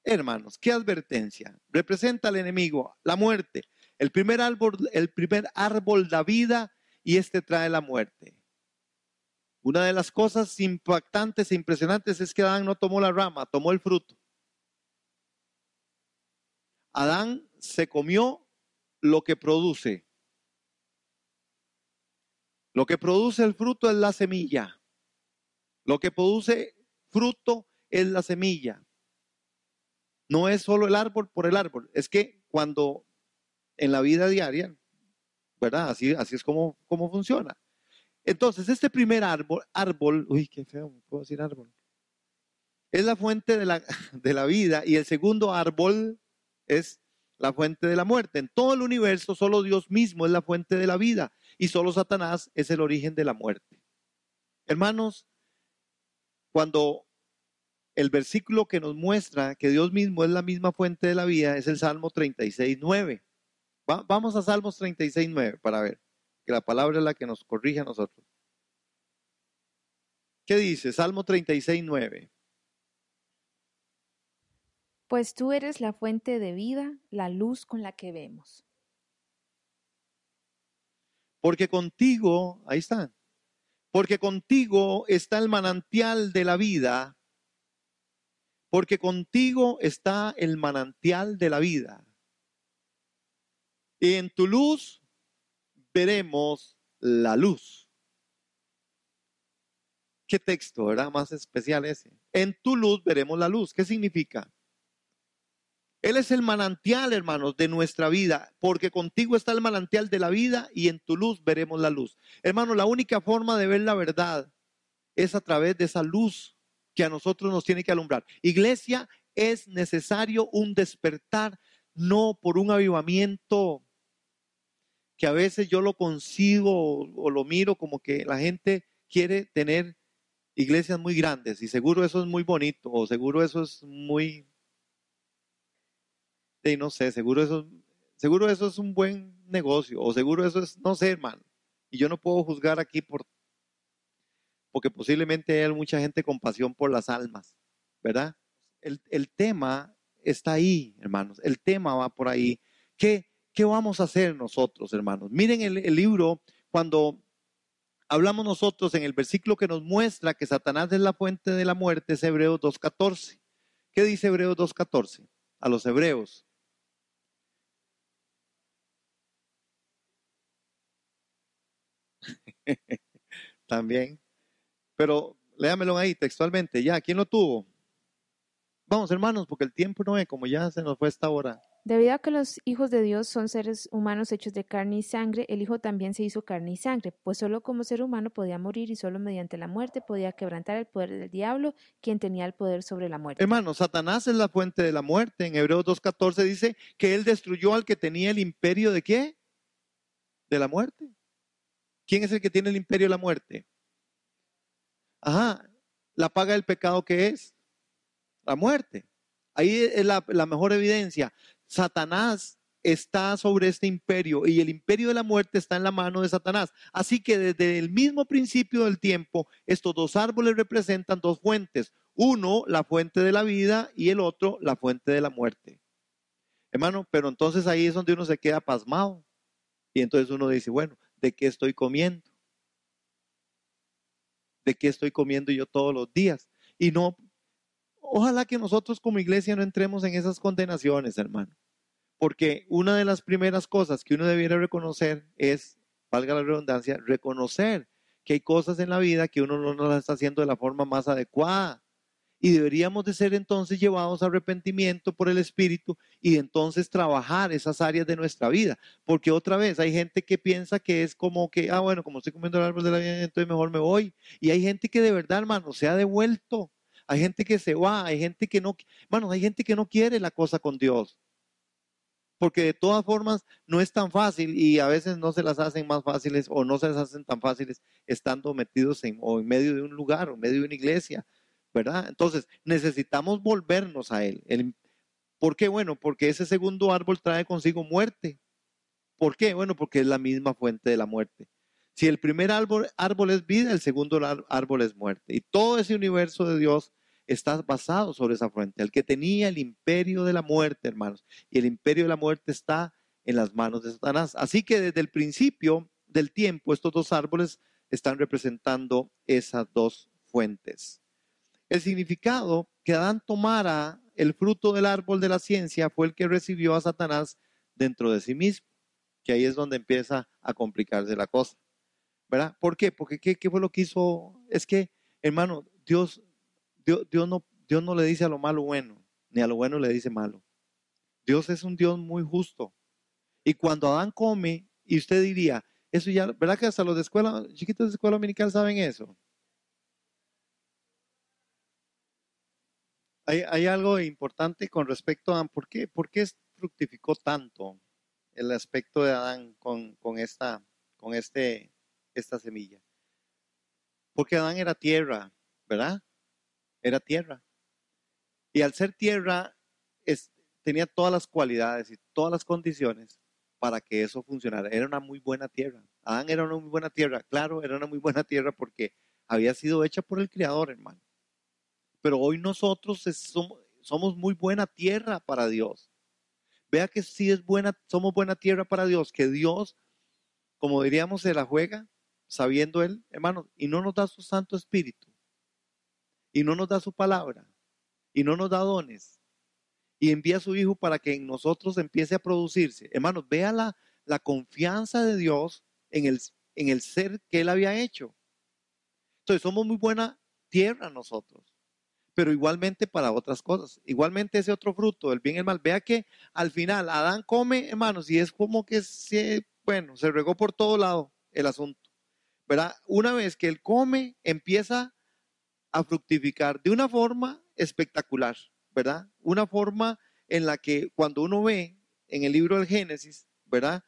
Hermanos, qué advertencia. Representa al enemigo, la muerte. El primer árbol da vida y este trae la muerte. Una de las cosas impactantes e impresionantes es que Adán no tomó la rama, tomó el fruto. Adán se comió lo que produce. Lo que produce el fruto es la semilla. Lo que produce fruto es la semilla. No es solo el árbol por el árbol. Es que cuando en la vida diaria, ¿verdad? Así es como funciona. Entonces, este primer árbol, uy, qué feo, puedo decir árbol, es la fuente de la vida y el segundo árbol es la fuente de la muerte. En todo el universo, solo Dios mismo es la fuente de la vida y solo Satanás es el origen de la muerte. Hermanos, cuando el versículo que nos muestra que Dios mismo es la misma fuente de la vida es el Salmo 36:9. Vamos a Salmos 36:9 para ver que la palabra es la que nos corrige a nosotros. ¿Qué dice? Salmo 36:9. Pues tú eres la fuente de vida, la luz con la que vemos. Porque contigo, ahí está, porque contigo está el manantial de la vida. porque contigo está el manantial de la vida. Y en tu luz veremos la luz. ¿Qué texto, verdad? Más especial ese. En tu luz veremos la luz. ¿Qué significa? Él es el manantial, hermanos, de nuestra vida, porque contigo está el manantial de la vida y en tu luz veremos la luz. Hermanos, la única forma de ver la verdad es a través de esa luz que a nosotros nos tiene que alumbrar. Iglesia, es necesario un despertar, no por un avivamiento que a veces yo lo consigo o lo miro como que la gente quiere tener iglesias muy grandes y seguro eso es muy bonito o seguro eso es muy, no sé, seguro eso es un buen negocio o seguro eso es, no sé, hermano. Y yo no puedo juzgar aquí porque posiblemente hay mucha gente con pasión por las almas, ¿verdad? El tema está ahí, hermanos. El tema va por ahí. ¿Qué vamos a hacer nosotros, hermanos? Miren el libro, cuando hablamos nosotros en el versículo que nos muestra que Satanás es la fuente de la muerte, es Hebreos 2.14. ¿Qué dice Hebreos 2.14? A los hebreos. También. Pero léamelo ahí textualmente. Ya, ¿quién lo tuvo? Vamos, hermanos, porque el tiempo no es como ya se nos fue esta hora. Debido a que los hijos de Dios son seres humanos hechos de carne y sangre, el Hijo también se hizo carne y sangre, pues solo como ser humano podía morir y solo mediante la muerte podía quebrantar el poder del diablo, quien tenía el poder sobre la muerte. Hermanos, Satanás es la fuente de la muerte. En Hebreos 2.14 dice que él destruyó al que tenía el imperio de ¿qué? De la muerte. ¿Quién es el que tiene el imperio de la muerte? Ajá, la paga del pecado que es la muerte. Ahí es la mejor evidencia. Satanás está sobre este imperio y el imperio de la muerte está en la mano de Satanás. Así que desde el mismo principio del tiempo, estos dos árboles representan dos fuentes. Uno, la fuente de la vida y el otro, la fuente de la muerte. Hermano, pero entonces ahí es donde uno se queda pasmado. Y entonces uno dice, bueno, ¿de qué estoy comiendo? ¿De qué estoy comiendo yo todos los días? Y no, ojalá que nosotros como iglesia no entremos en esas condenaciones, hermano. Porque una de las primeras cosas que uno debiera reconocer es, valga la redundancia, reconocer que hay cosas en la vida que uno no las está haciendo de la forma más adecuada. Y deberíamos de ser entonces llevados a arrepentimiento por el Espíritu y entonces trabajar esas áreas de nuestra vida. Porque otra vez hay gente que piensa que es como que, bueno, como estoy comiendo el árbol de la vida, entonces mejor me voy. Y hay gente que de verdad, hermano, se ha devuelto. Hay gente que se va, hay gente que no, hermano, hay gente que no quiere la cosa con Dios. Porque de todas formas no es tan fácil y a veces no se las hacen más fáciles o no se las hacen tan fáciles estando metidos o en medio de un lugar o en medio de una iglesia, ¿verdad? Entonces necesitamos volvernos a Él. ¿Por qué? Bueno, porque ese segundo árbol trae consigo muerte. ¿Por qué? Bueno, porque es la misma fuente de la muerte. Si el primer árbol es vida, el segundo árbol es muerte. Y todo ese universo de Dios está basado sobre esa fuente. El que tenía el imperio de la muerte, hermanos. Y el imperio de la muerte está en las manos de Satanás. Así que desde el principio del tiempo, estos dos árboles están representando esas dos fuentes. El significado que Adán tomara el fruto del árbol de la ciencia fue el que recibió a Satanás dentro de sí mismo, que ahí es donde empieza a complicarse la cosa, ¿verdad? ¿Por qué? Porque ¿qué fue lo que hizo? Es que, hermano, Dios no le dice a lo malo bueno, ni a lo bueno le dice malo. Dios es un Dios muy justo. Y cuando Adán come, y usted diría, eso ya, ¿verdad que hasta los de escuela, chiquitos de escuela dominical saben eso? Hay algo importante con respecto a Adán. ¿Por qué fructificó tanto el aspecto de Adán con esta semilla? Porque Adán era tierra, ¿verdad? Era tierra. Y al ser tierra, tenía todas las cualidades y todas las condiciones para que eso funcionara. Era una muy buena tierra. Adán era una muy buena tierra. Claro, era una muy buena tierra porque había sido hecha por el Creador, hermano. Pero hoy nosotros somos muy buena tierra para Dios. Vea que sí somos buena tierra para Dios, que Dios, como diríamos, se la juega, sabiendo Él, hermano, y no nos da su Santo Espíritu, y no nos da su palabra, y no nos da dones y envía a su Hijo para que en nosotros empiece a producirse. Hermanos, vea la confianza de Dios en el ser que Él había hecho. Entonces somos muy buena tierra nosotros, pero igualmente para otras cosas. Igualmente ese otro fruto, el bien y el mal. Vea que al final Adán come, hermanos, y es como que bueno, se regó por todo lado el asunto, ¿verdad? Una vez que él come, empieza a fructificar de una forma espectacular, ¿verdad? Una forma en la que cuando uno ve en el libro del Génesis, ¿verdad?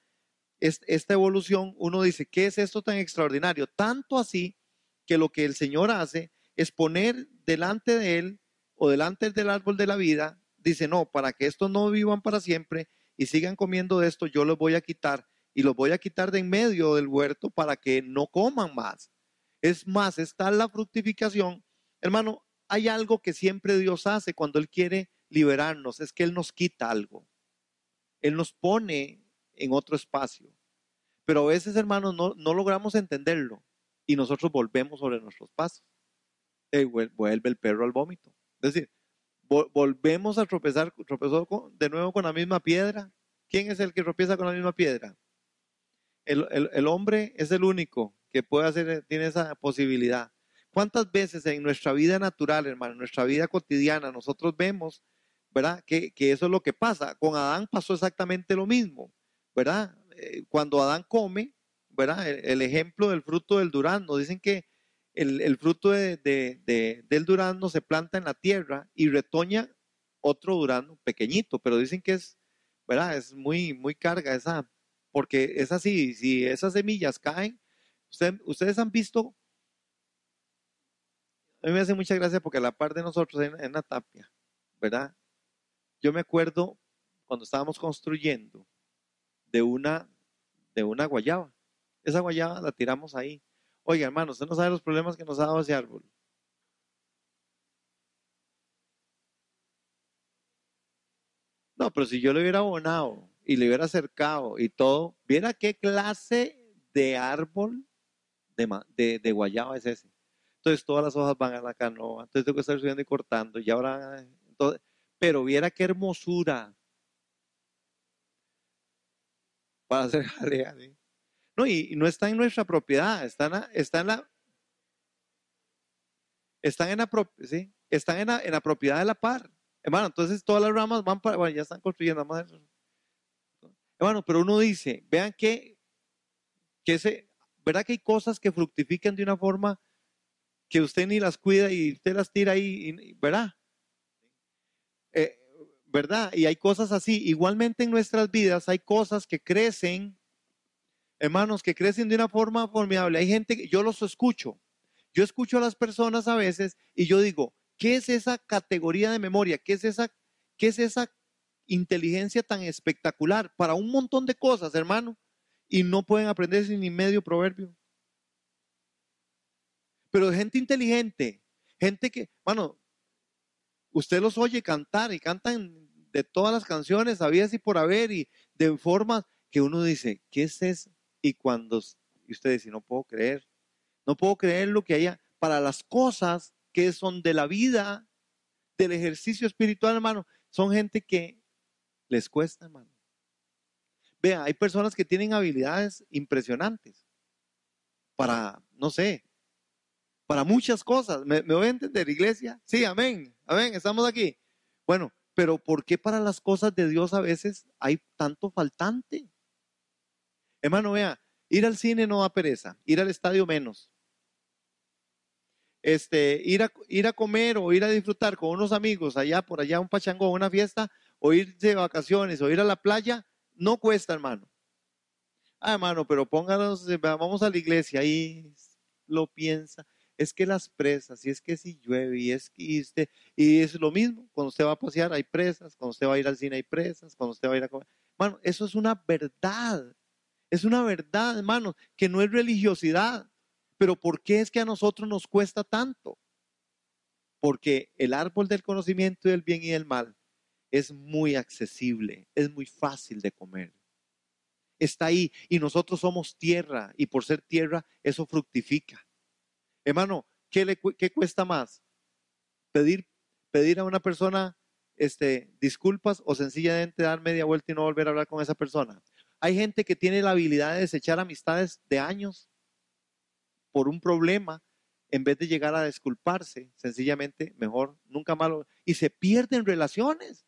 Esta evolución, uno dice, ¿qué es esto tan extraordinario? Tanto así que lo que el Señor hace es poner delante de él o delante del árbol de la vida, dice, no, para que estos no vivan para siempre y sigan comiendo de esto, yo los voy a quitar y los voy a quitar de en medio del huerto para que no coman más. Es más, está la fructificación. Hermano, hay algo que siempre Dios hace cuando Él quiere liberarnos, es que Él nos quita algo. Él nos pone en otro espacio. Pero a veces, hermanos, no logramos entenderlo y nosotros volvemos sobre nuestros pasos. Vuelve el perro al vómito. Es decir, volvemos a tropezó de nuevo con la misma piedra. ¿Quién es el que tropieza con la misma piedra? El hombre es el único que puede hacer, tiene esa posibilidad. ¿Cuántas veces en nuestra vida natural, hermano, en nuestra vida cotidiana, nosotros vemos, ¿verdad? Que eso es lo que pasa. Con Adán pasó exactamente lo mismo, ¿verdad? Cuando Adán come, ¿verdad? El ejemplo del fruto del durazno, dicen que el fruto del durazno se planta en la tierra y retoña otro durazno pequeñito, pero dicen que es, ¿verdad? Es muy carga esa, porque es así, si esas semillas caen, ustedes han visto, a mí me hace mucha gracia porque a la par de nosotros en la tapia, ¿verdad? Yo me acuerdo cuando estábamos construyendo de una, de una guayaba. Esa guayaba la tiramos ahí. Oiga, hermano, usted no sabe los problemas que nos ha dado ese árbol. No, pero si yo le hubiera abonado y le hubiera acercado y todo, viera qué clase de árbol de guayaba es ese. Entonces todas las hojas van a la canoa, entonces tengo que estar subiendo y cortando, y ahora, entonces, pero viera qué hermosura para hacer jalea, ¿sí? No, y no está en nuestra propiedad, están en la, ¿sí? Están en la propiedad de la par. Hermano, entonces todas las ramas van para, bueno, ya están construyendo, hermano, pero uno dice, vean ¿verdad que hay cosas que fructifican de una forma que usted ni las cuida y usted las tira ahí, ¿verdad? Eh, ¿Verdad? Y hay cosas así. Igualmente en nuestras vidas hay cosas que crecen, hermanos, que crecen de una forma formidable. Hay gente que yo los escucho. Yo escucho a las personas a veces y yo digo, ¿qué es esa categoría de memoria? Qué es esa inteligencia tan espectacular para un montón de cosas, hermano? Y no pueden aprenderse ni medio proverbio. Pero gente inteligente, gente que, bueno, usted los oye cantar y cantan de todas las canciones, habías y por haber, y de formas que uno dice, ¿qué es eso? Y usted dice, no puedo creer lo que haya para las cosas que son de la vida, del ejercicio espiritual, hermano, son gente que les cuesta, hermano. Vea, hay personas que tienen habilidades impresionantes para, no sé, para muchas cosas. ¿Me voy a entender, iglesia? Sí, amén, amén, estamos aquí. Bueno, pero ¿por qué para las cosas de Dios a veces hay tanto faltante? Hermano, vea, ir al cine no da pereza, ir al estadio menos. Ir a comer o ir a disfrutar con unos amigos allá por allá, un pachangón, una fiesta, o ir de vacaciones o ir a la playa, no cuesta, hermano. Ah, hermano, pero pónganos, vamos a la iglesia, ahí lo piensa. Es que las presas, y es que si llueve, y es lo mismo, cuando usted va a pasear hay presas, cuando usted va a ir al cine hay presas, cuando usted va a ir a comer. Hermano, eso es una verdad, hermano, que no es religiosidad. Pero ¿por qué es que a nosotros nos cuesta tanto? Porque el árbol del conocimiento del bien y del mal es muy accesible, es muy fácil de comer. Está ahí y nosotros somos tierra y por ser tierra eso fructifica. Hermano, ¿qué cuesta más? Pedir pedir a una persona disculpas o sencillamente dar media vuelta y no volver a hablar con esa persona. Hay gente que tiene la habilidad de desechar amistades de años por un problema, en vez de llegar a disculparse, sencillamente mejor nunca malo, y se pierden relaciones.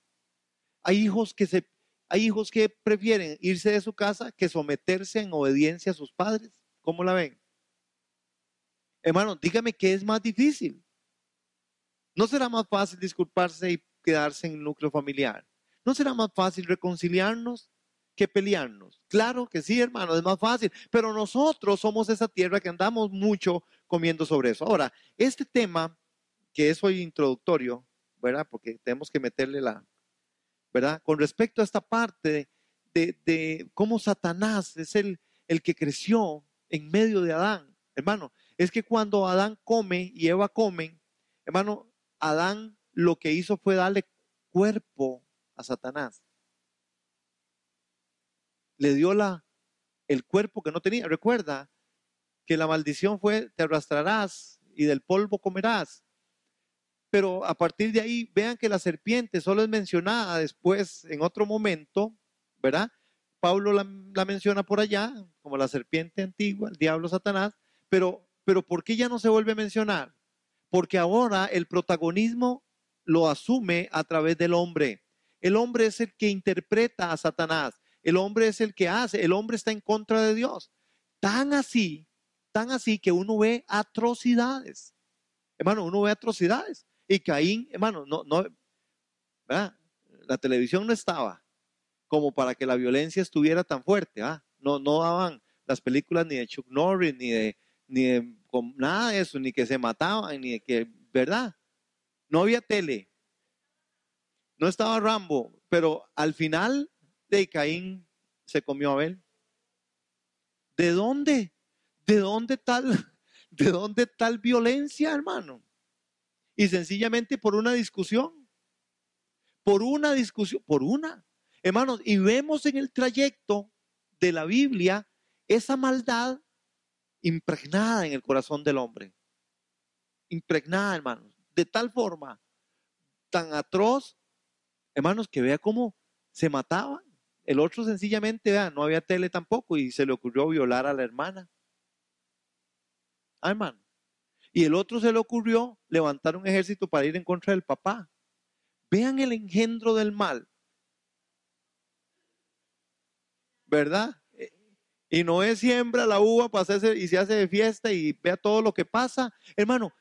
Hay hijos que prefieren irse de su casa que someterse en obediencia a sus padres. ¿Cómo la ven? Hermano, dígame qué es más difícil. ¿No será más fácil disculparse y quedarse en el núcleo familiar? ¿No será más fácil reconciliarnos que pelearnos? Claro que sí, hermano, es más fácil, pero nosotros somos esa tierra que andamos mucho comiendo sobre eso. Ahora, este tema que es hoy introductorio, ¿verdad? Porque tenemos que meterle ¿verdad? Con respecto a esta parte de cómo Satanás es el que creció en medio de Adán, hermano, es que cuando Adán come y Eva comen, hermano, Adán lo que hizo fue darle cuerpo a Satanás. Le dio el cuerpo que no tenía. Recuerda que la maldición fue, te arrastrarás y del polvo comerás. Pero a partir de ahí, vean que la serpiente solo es mencionada después, en otro momento, ¿verdad? Pablo la menciona por allá, como la serpiente antigua, el diablo Satanás, pero ¿por qué ya no se vuelve a mencionar? Porque ahora el protagonismo lo asume a través del hombre. El hombre es el que interpreta a Satanás, el hombre es el que hace, el hombre está en contra de Dios. Tan así que uno ve atrocidades. Hermano, uno ve atrocidades. Y Caín, hermano, no, ¿verdad? La televisión no estaba como para que la violencia estuviera tan fuerte, ¿verdad? No daban las películas ni de Chuck Norris, ni de nada de eso, ni que se mataban, ni de que, ¿verdad? No había tele, no estaba Rambo, pero al final de Caín se comió a Abel. ¿De dónde? ¿De dónde tal, de dónde tal violencia, hermano? Y sencillamente por una. Hermanos, y vemos en el trayecto de la Biblia esa maldad impregnada en el corazón del hombre. Impregnada, hermanos, de tal forma, tan atroz, hermanos, que vea cómo se mataban. El otro sencillamente, vea, no había tele tampoco y se le ocurrió violar a la hermana. Ah, hermano. Y el otro se le ocurrió levantar un ejército para ir en contra del papá. Vean el engendro del mal, ¿verdad? Y Noé siembra la uva para hacerse, y se hace de fiesta y vea todo lo que pasa. Hermano,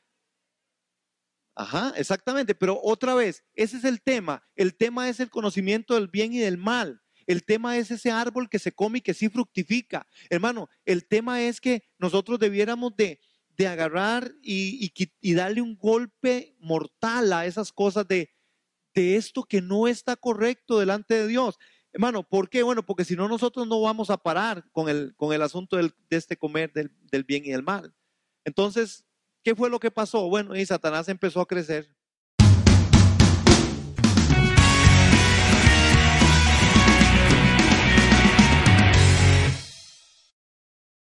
ajá, exactamente, pero otra vez, ese es el tema. El tema es el conocimiento del bien y del mal. El tema es ese árbol que se come y que sí fructifica. Hermano, el tema es que nosotros debiéramos de agarrar y darle un golpe mortal a esas cosas de esto que no está correcto delante de Dios. Hermano, ¿por qué? Bueno, porque si no nosotros no vamos a parar con el asunto de este comer del bien y del mal. Entonces, ¿qué fue lo que pasó? Bueno, y Satanás empezó a crecer.